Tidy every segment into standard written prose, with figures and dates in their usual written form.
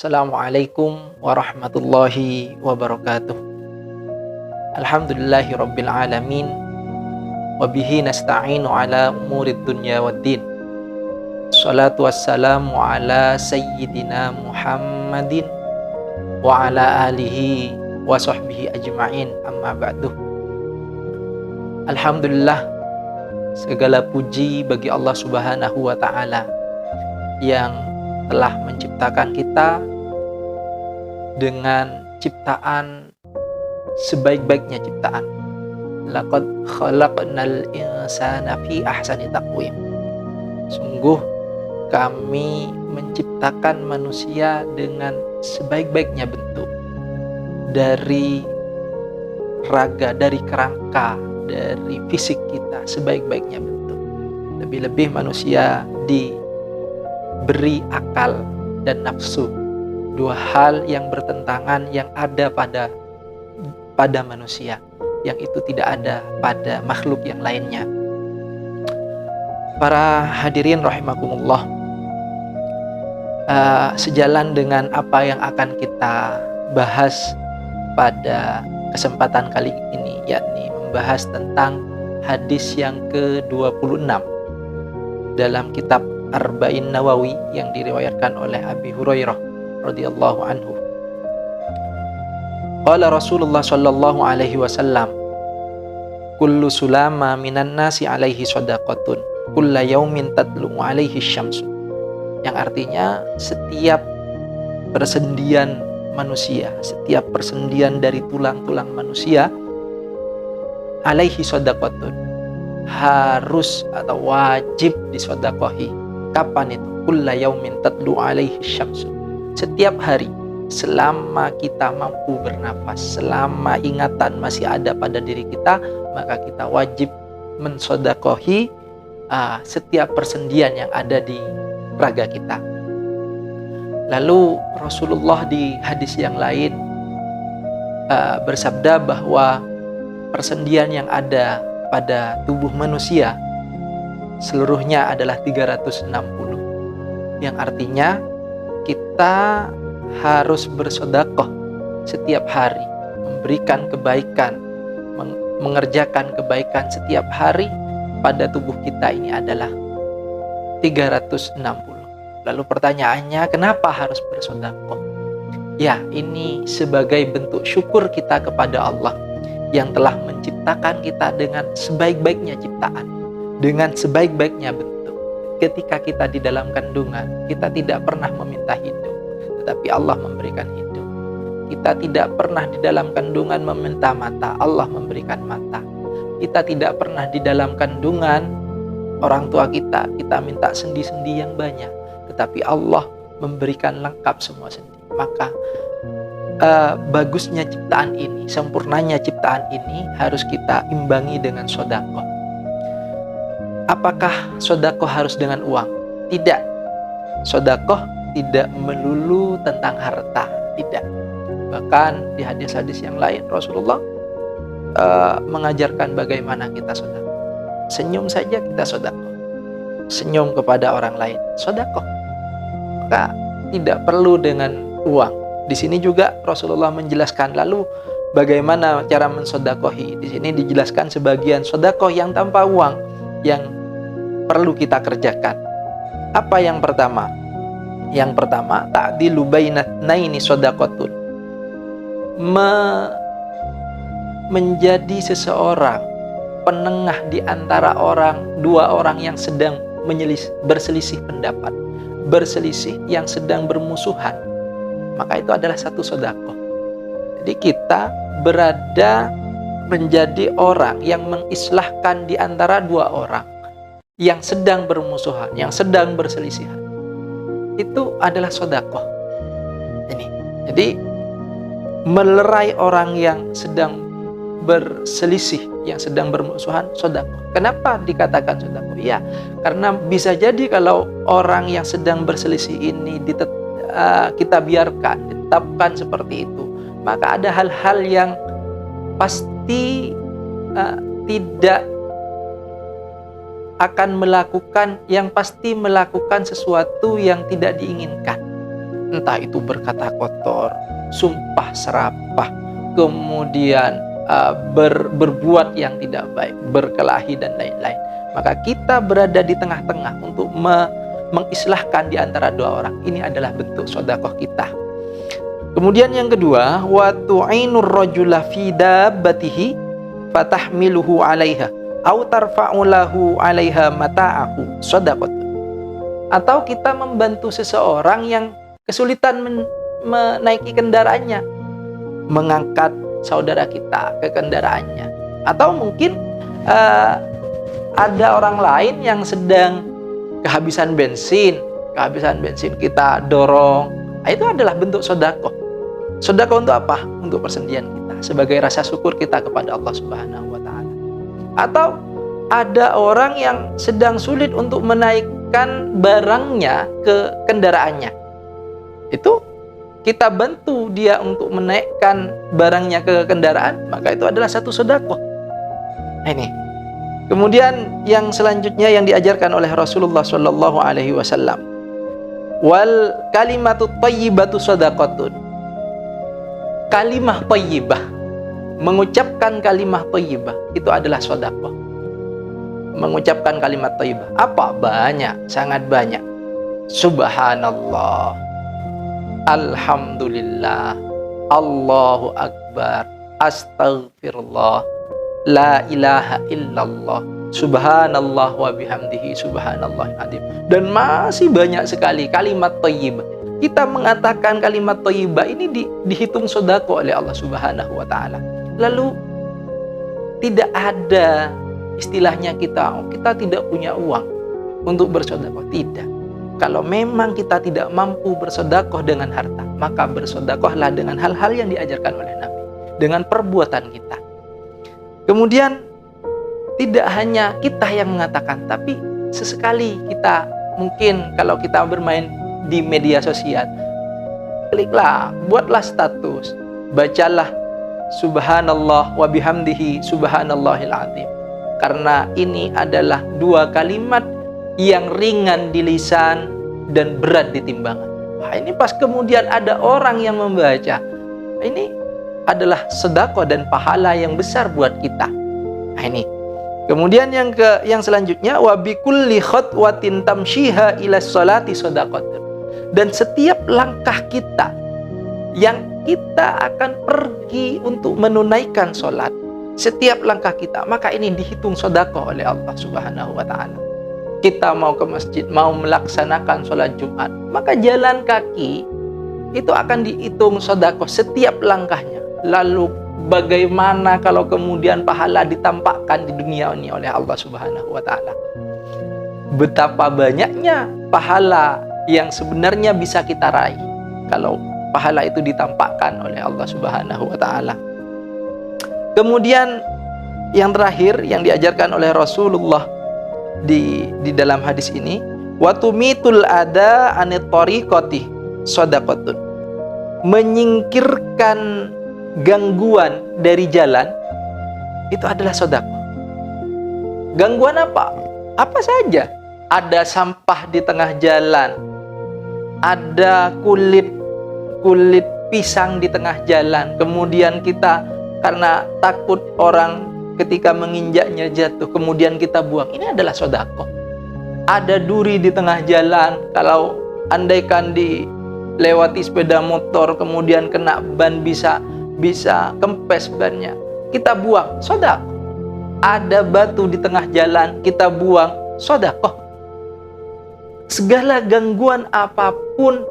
Assalamualaikum warahmatullahi wabarakatuh. Alhamdulillahi rabbil alamin. Wabihi nasta'inu ala umurid dunya waddin. Salatu wassalamu ala sayyidina Muhammadin wa ala alihi wa sahbihi ajma'in, amma ba'du. Alhamdulillah, segala puji bagi Allah subhanahu wa ta'ala yang telah menciptakan kita dengan ciptaan sebaik-baiknya ciptaan. Laqad khalaqnal insana fi ahsani taqwim. Sungguh kami menciptakan manusia dengan sebaik-baiknya bentuk, dari raga, dari kerangka, dari fisik kita, sebaik-baiknya bentuk. Lebih-lebih manusia diberi akal dan nafsu, dua hal yang bertentangan yang ada pada manusia, yang itu tidak ada pada makhluk yang lainnya. Para hadirin rahimakumullah, sejalan dengan apa yang akan kita bahas pada kesempatan kali ini, yakni membahas tentang hadis yang ke-26 dalam kitab Arba'in Nawawi yang diriwayatkan oleh Abi Hurairah radhiyallahu anhu. Qala Rasulullah sallallahu alaihi wasallam, kullu sulama minan nasi alaihi shadaqatun, kulla yaumin tatlu'u alaihi syamsu. Yang artinya setiap persendian manusia, setiap persendian dari tulang-tulang manusia, alaihi shadaqatun, harus atau wajib disedekahi. Kapan itu? Kulla yaumin tatlu'u alaihi syamsu. Setiap hari, selama kita mampu bernafas, selama ingatan masih ada pada diri kita, maka kita wajib mensedekahi setiap persendian yang ada di raga kita. Lalu Rasulullah di hadis yang lain bersabda bahwa persendian yang ada pada tubuh manusia seluruhnya adalah 360, yang artinya kita harus bersedekah setiap hari, memberikan kebaikan, mengerjakan kebaikan setiap hari pada tubuh kita ini adalah 360. Lalu pertanyaannya, kenapa harus bersedekah? Ya, ini sebagai bentuk syukur kita kepada Allah yang telah menciptakan kita dengan sebaik-baiknya ciptaan, dengan sebaik-baiknya bentuk. Ketika kita di dalam kandungan, kita tidak pernah meminta hidup, tetapi Allah memberikan hidup. Kita tidak pernah di dalam kandungan meminta mata, Allah memberikan mata. Kita tidak pernah di dalam kandungan orang tua kita minta sendi-sendi yang banyak, tetapi Allah memberikan lengkap semua sendi. Maka bagusnya ciptaan ini, sempurnanya ciptaan ini harus kita imbangi dengan sedekah. Apakah sedekah harus dengan uang? Tidak. Sedekah tidak melulu tentang harta, tidak. Bahkan di hadis-hadis yang lain Rasulullah mengajarkan bagaimana kita sedekah. Senyum saja kita sedekah. Senyum kepada orang lain, sedekah. Maka tidak perlu dengan uang. Di sini juga Rasulullah menjelaskan, lalu bagaimana cara mensedekahi. Di sini dijelaskan sebagian sedekah yang tanpa uang yang perlu kita kerjakan. Apa yang pertama? Yang pertama, ta'dilu bainatnaini sedekatun. Menjadi seseorang penengah di antara dua orang yang sedang berselisih pendapat, berselisih, yang sedang bermusuhan, maka itu adalah satu sedekah. Jadi kita berada menjadi orang yang mengislahkan di antara dua orang yang sedang bermusuhan, yang sedang berselisihan. Itu adalah sedekah. Jadi melerai orang yang sedang berselisih, yang sedang bermusuhan, sedekah. Kenapa dikatakan sedekah? Ya, karena bisa jadi kalau orang yang sedang berselisih ini kita biarkan, ditetapkan seperti itu, maka ada hal-hal yang pasti tidak akan melakukan, yang pasti melakukan sesuatu yang tidak diinginkan. entah itu berkata kotor, sumpah serapah, kemudian berbuat yang tidak baik, berkelahi dan lain-lain. Maka kita berada di tengah-tengah untuk mengislahkan di antara dua orang. Ini adalah bentuk sedekah kita. Kemudian yang kedua, wa tu'inur rajula fi dabbatihi fatahmiluhu 'alaiha au tarfa'u lahu 'alaiha mata'ahu sedekah. Atau kita membantu seseorang yang kesulitan menaiki kendaraannya, mengangkat saudara kita ke kendaraannya. Atau mungkin ada orang lain yang sedang kehabisan bensin kita dorong. Itu adalah bentuk sedekah. Sedekah untuk apa? Untuk persendian kita, sebagai rasa syukur kita kepada Allah Subhanahu wa taala. Atau ada orang yang sedang sulit untuk menaikkan barangnya ke kendaraannya. Itu kita bantu dia untuk menaikkan barangnya ke kendaraan, maka itu adalah satu sedekah. Ini. Kemudian yang selanjutnya yang diajarkan oleh Rasulullah Shallallahu Alaihi Wasallam, wal kalimatu thayyibatu shadaqatun. Kalimah thayyibah, mengucapkan kalimah thayyibah itu adalah sedekah. Mengucapkan kalimat thayyibah apa? Banyak, sangat banyak. Subhanallah, alhamdulillah, Allahu akbar, astaghfirullah, la ilaha illallah, subhanallah wa bihamdihi, subhanallahil azim. Dan masih banyak sekali kalimat thayyibah. Kita mengatakan kalimat thayyibah ini dihitung sedekah oleh Allah Subhanahu wa taala. Lalu tidak ada istilahnya kita tidak punya uang untuk bersedekah. Tidak. Kalau memang kita tidak mampu bersedekah dengan harta, maka bersedekahlah dengan hal-hal yang diajarkan oleh Nabi, dengan perbuatan kita. Kemudian tidak hanya kita yang mengatakan, tapi sesekali kita mungkin kalau kita bermain di media sosial, kliklah, buatlah status, bacalah subhanallah wa bihamdihi subhanallahil azim. Karena ini adalah dua kalimat yang ringan di lisan dan berat di timbangan. Wah, ini pas kemudian ada orang yang membaca, ini adalah sedekah dan pahala yang besar buat kita. Nah, ini. Kemudian yang selanjutnya, wa bikulli khatwatin tamshiha ila sholati shadaqatun. Dan setiap langkah kita yang kita akan pergi untuk menunaikan sholat, setiap langkah kita, maka ini dihitung sedekah oleh Allah Subhanahu wa taala. Kita mau ke masjid, mau melaksanakan sholat Jumat, maka jalan kaki itu akan dihitung sedekah setiap langkahnya. Lalu bagaimana kalau kemudian pahala ditampakkan di dunia ini oleh Allah Subhanahu wa taala? Betapa banyaknya pahala yang sebenarnya bisa kita raih kalau pahala itu ditampakkan oleh Allah Subhanahu wa taala. Kemudian yang terakhir yang diajarkan oleh Rasulullah di dalam hadis ini, wa tumitul ada anit tariqati shadaqatun. Menyingkirkan gangguan dari jalan itu adalah sedekah. Gangguan apa? Apa saja. Ada sampah di tengah jalan, ada kulit pisang di tengah jalan, kemudian kita karena takut orang ketika menginjaknya jatuh, kemudian kita buang. Ini adalah sedekah. Ada duri di tengah jalan, kalau andaikan dilewati sepeda motor kemudian kena ban bisa kempes bannya, kita buang, sedekah. Ada batu di tengah jalan, kita buang, sedekah. Segala gangguan apapun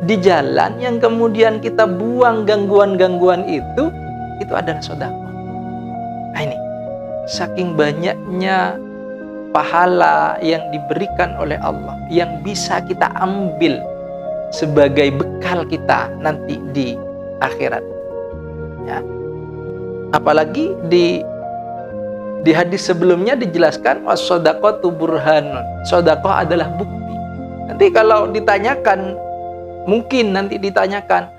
di jalan yang kemudian kita buang gangguan-gangguan itu adalah sedekah. Nah, ini saking banyaknya pahala yang diberikan oleh Allah yang bisa kita ambil sebagai bekal kita nanti di akhirat. Ya. Apalagi di hadis sebelumnya dijelaskan was-shadaqatu burhanun. Sedekah adalah bukti. Nanti kalau ditanyakan, mungkin nanti ditanyakan,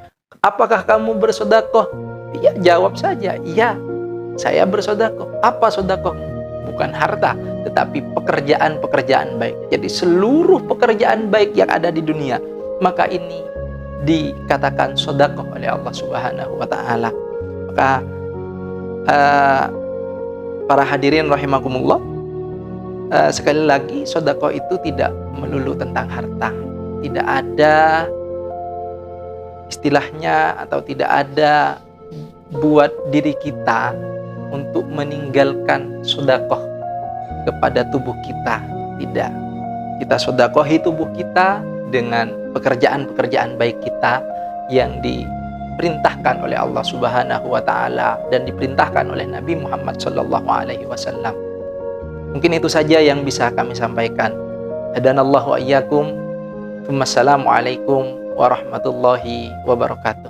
apakah kamu bersedekah? Ya, jawab saja, iya, saya bersedekah. Apa sedekahmu? Bukan harta, tetapi pekerjaan-pekerjaan baik. Jadi seluruh pekerjaan baik yang ada di dunia, maka ini dikatakan sedekah oleh Allah Subhanahu wa taala. Maka para hadirin rahimakumullah, sekali lagi sedekah itu tidak melulu tentang harta. Tidak ada istilahnya atau tidak ada buat diri kita untuk meninggalkan sedekah kepada tubuh kita. Tidak. Kita sedekahi tubuh kita dengan pekerjaan-pekerjaan baik kita yang diperintahkan oleh Allah Subhanahu wa taala dan diperintahkan oleh Nabi Muhammad sallallahu alaihi wasallam. Mungkin itu saja yang bisa kami sampaikan. Hadanallahu wa iyyakum. Wassalamualaikum warahmatullahi wabarakatuh.